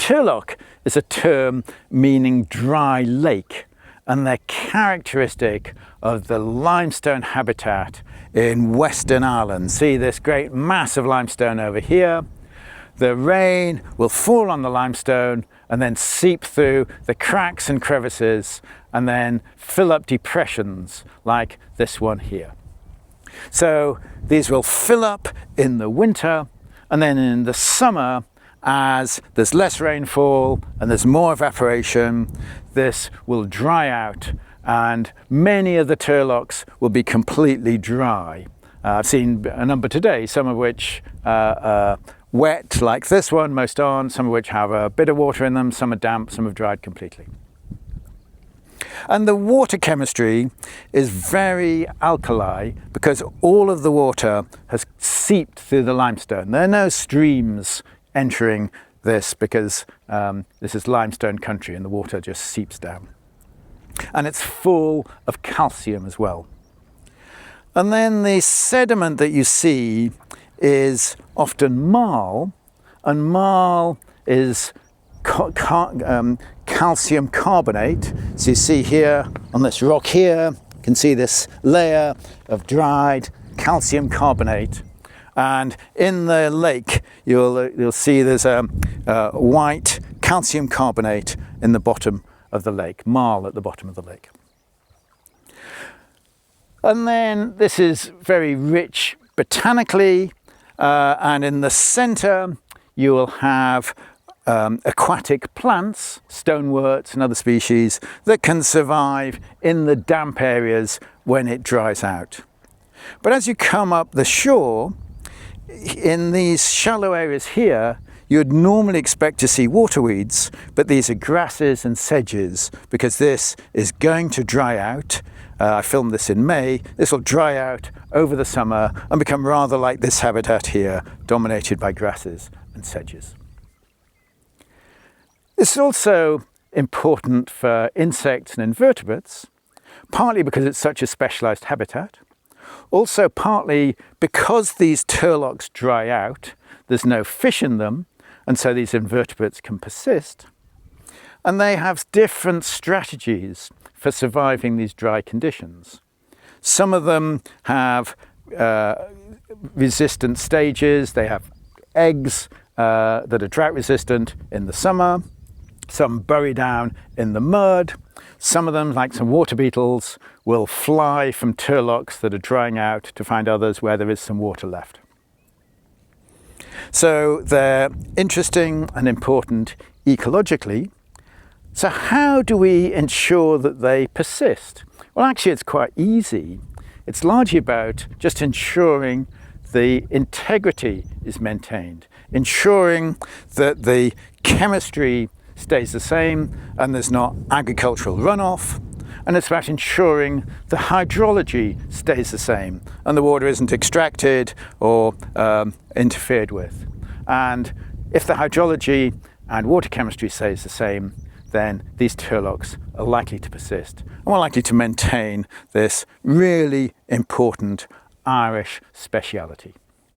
turlough is a term meaning dry lake, and they're characteristic of the limestone habitat in Western Ireland. See this great mass of limestone over here? The rain will fall on the limestone and then seep through the cracks and crevices and then fill up depressions like this one here. So these will fill up in the winter, and then in the summer, as there's less rainfall and there's more evaporation, this will dry out and many of the turloughs will be completely dry. I've seen a number today, some of which are wet like this one, most aren't, some of which have a bit of water in them, some are damp, some have dried completely. And the water chemistry is very alkali because all of the water has seeped through the limestone. There are no streams entering this because this is limestone country and the water just seeps down. And it's full of calcium as well. And then the sediment that you see is often marl, and marl is calcium carbonate. So you see here on this rock here, you can see this layer of dried calcium carbonate. And in the lake, you'll see there's a white calcium carbonate in the bottom of the lake, marl at the bottom of the lake. And then this is very rich botanically, and in the center you will have aquatic plants, stoneworts and other species that can survive in the damp areas when it dries out. But as you come up the shore, in these shallow areas here, you'd normally expect to see waterweeds, but these are grasses and sedges because this is going to dry out. I filmed this in May. This will dry out over the summer and become rather like this habitat here, dominated by grasses and sedges. This is also important for insects and invertebrates, partly because it's such a specialised habitat, also partly because these turloughs dry out, there's no fish in them, and so these invertebrates can persist, and they have different strategies for surviving these dry conditions. Some of them have resistant stages. They have eggs that are drought resistant in the summer. Some bury down in the mud. Some of them, like some water beetles, will fly from turloughs that are drying out to find others where there is some water left. So they're interesting and important ecologically. So how do we ensure that they persist? Well, actually it's quite easy. It's largely about just ensuring the integrity is maintained, ensuring that the chemistry stays the same and there's not agricultural runoff, and it's about ensuring the hydrology stays the same and the water isn't extracted or interfered with. And if the hydrology and water chemistry stays the same, then these turloughs are likely to persist and more likely to maintain this really important Irish speciality.